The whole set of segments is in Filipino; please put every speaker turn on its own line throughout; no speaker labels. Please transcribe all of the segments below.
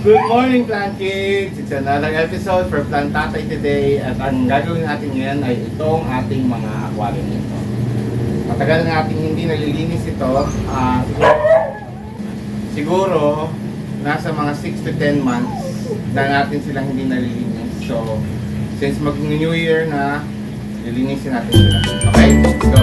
Good morning, Plant Kids! It's another episode for Plant Tatay today at ang gagawin natin ngayon ay itong ating mga aquarium nito. Matagal na natin hindi nalilinis ito. Siguro nasa mga 6 to 10 months na natin silang hindi nalilinis. So, since mag-New Year na, lilinisin natin sila. Okay, let's go!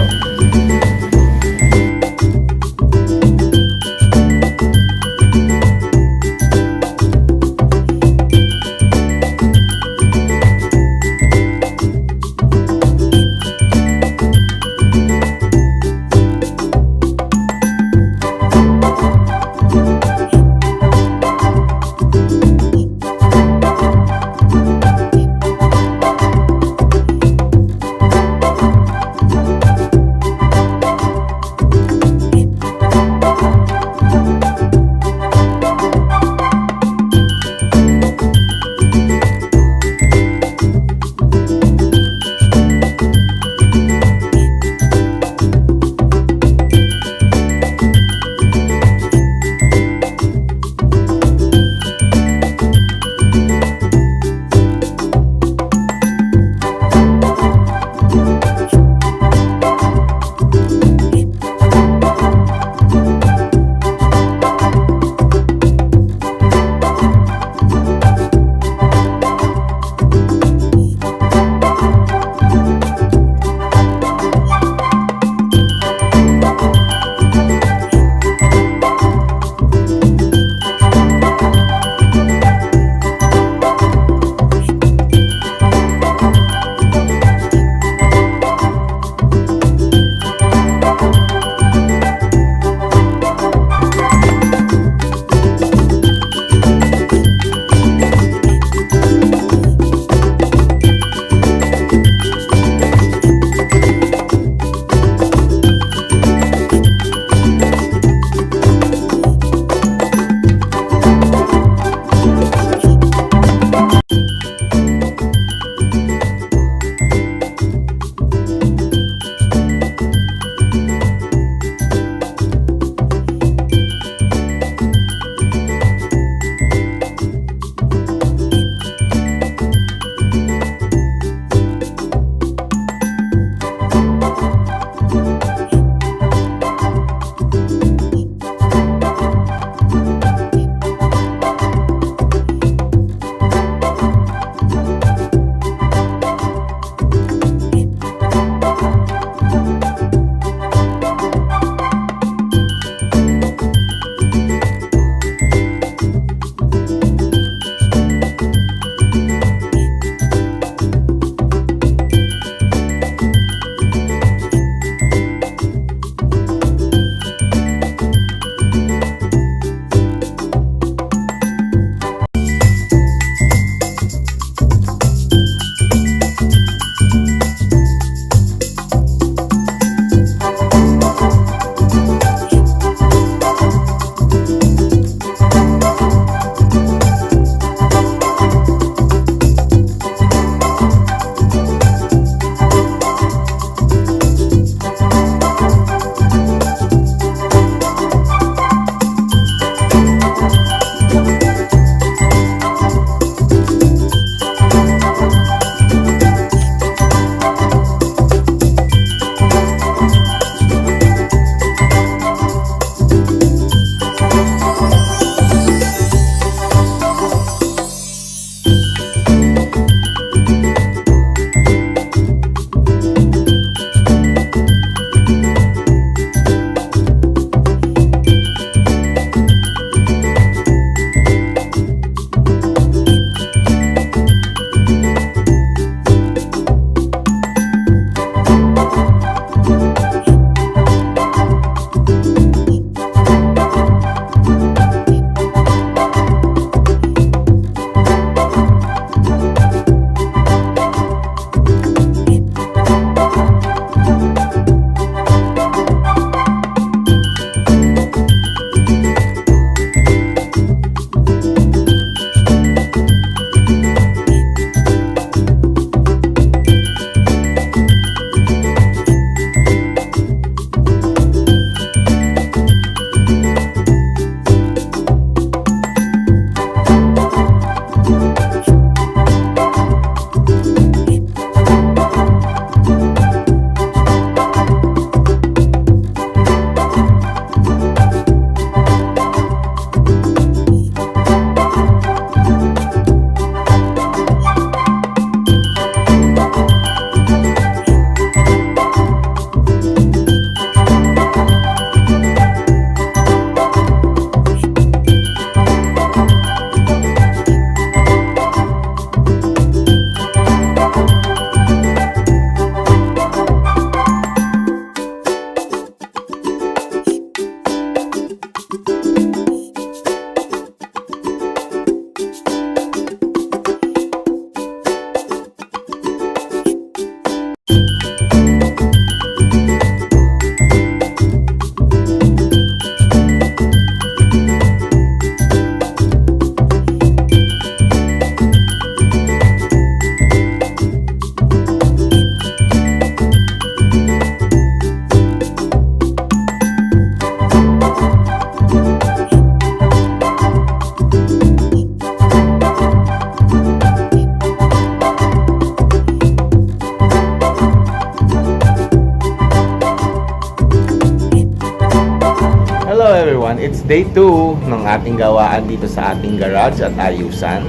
day 2 ng ating gawaan dito sa ating garage at ayusan.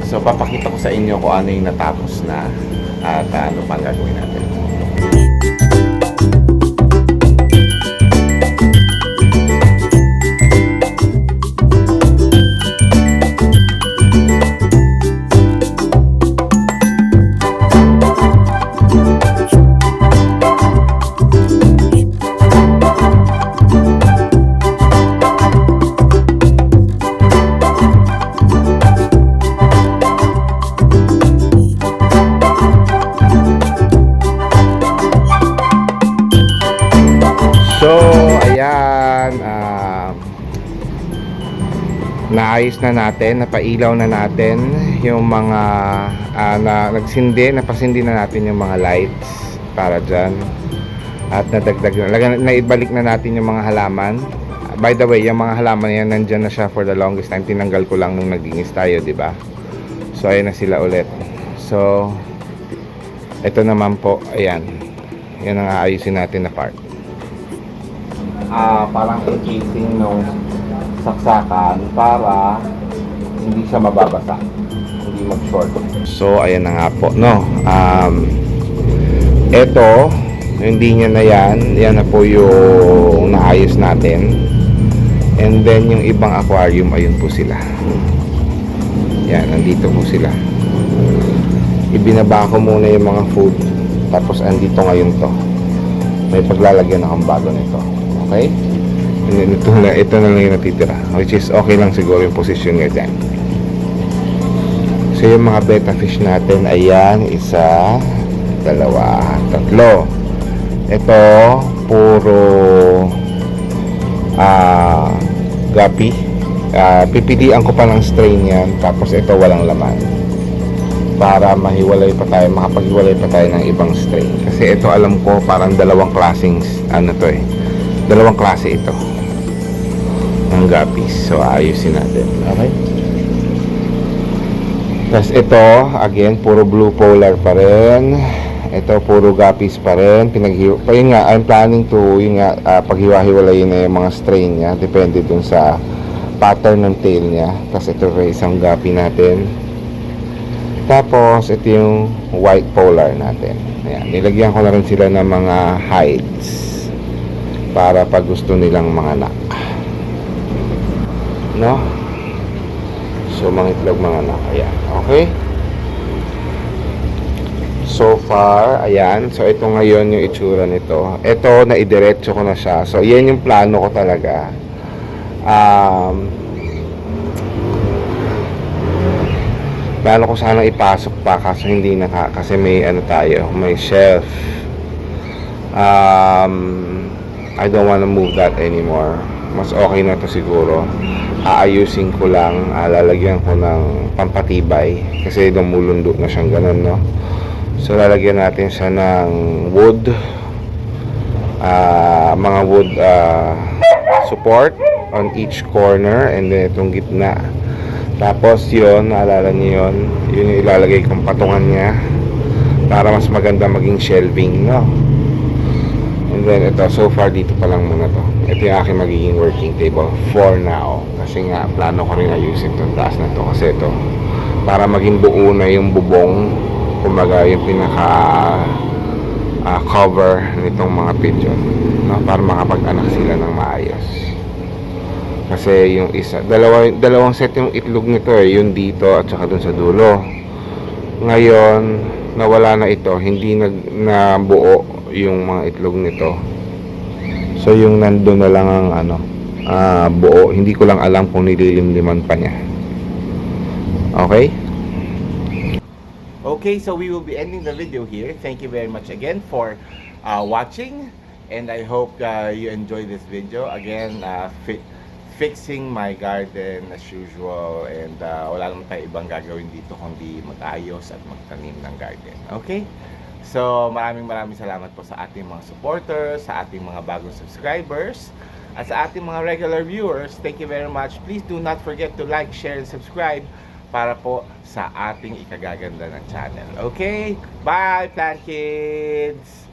So papakita ko sa inyo kung ano yung natapos na at ano pang gagawin natin. So, ayan, naayos na natin, napailaw na natin yung mga napasindi na natin yung mga lights para dyan. At nadagdag na, naibalik na natin yung mga halaman. By the way, yung mga halaman yan, nandyan na siya for the longest time. Tinanggal ko lang nung naglinis tayo, di ba? So, ayan na sila ulit. So, ito naman po, ayan. Yan ang aayusin natin na part. Parang encasing nung saksakan para hindi siya mababasa, hindi mag-short. So ayan na nga po, no. Ito, hindi niya na yan na po yung naayos natin. And then yung ibang aquarium, ayun po sila. Yan, nandito po sila. Ibinaba ko muna yung mga food, tapos andito ngayon to. May paglalagyan akong bago nito. Okay? Ito na lang yung natitira, which is okay lang siguro yung position niya dyan. So yung mga betta fish natin, ayan, 1, 2, 3. Ito puro guppy. Pipilian ko pa ng strain yan, tapos ito walang laman para makapaghiwalay pa tayo ng ibang strain. Kasi ito alam ko parang dalawang klaseng dalawang klase ito ng guppies. So ayusin natin. Okay, tapos ito again puro blue polar pa rin. Ito puro guppies pa rin. Yun nga, I'm planning to paghiwa-hiwalayin na yung mga strain nya, depende dun sa pattern ng tail nya. Tapos ito yung isang guppy natin. Tapos ito yung white polar natin. Ayan, nilagyan ko na rin sila ng mga hides para pag gusto nilang mga anak, no? So mga itlog, mga anak. Ayan, okay. So far, ayan. So ito ngayon yung itsura nito. Ito, naidiretso ko na siya. So yan yung plano ko talaga. Plano ko sana ipasok pa, kaso hindi na, kasi may may shelf. I don't wanna move that anymore. Mas okay na to siguro. Aayusin ko lang, lalagyan ko ng pampatibay kasi lumulundo na siyang ganun, no? So lalagyan natin siya ng wood, mga wood support on each corner, and then itong gitna. Tapos yun, naalala niyo yun yung ilalagay kong patungan niya para mas maganda maging shelving, no? And then ito, so far dito pa lang muna to. Ito yung aking magiging working table for now. Kasi nga, plano ko rin ayusin itong taas na to. Kasi ito, para maging buo na yung bubong, kumbaga yung pinaka cover nitong mga pigeon, no? Para makapag-anak sila ng maayos. Kasi yung isa, dalawang set yung itlog nito yung dito at saka dun sa dulo. Ngayon, nawala na ito, hindi nabuo yung mga itlog nito. So yung nandun na lang ang buo. Hindi ko lang alam kung nililimliman pa niya. Okay? Okay, so we will be ending the video here. Thank you very much again for watching, and I hope you enjoyed this video. Again, fixing my garden as usual, and wala naman tayo ibang gagawin dito kundi mag-ayos at magtanim ng garden. Okay? So maraming salamat po sa ating mga supporters, sa ating mga bagong subscribers, at sa ating mga regular viewers. Thank you very much. Please do not forget to like, share, and subscribe para po sa ating ikagaganda ng channel. Okay? Bye, Plant Kids!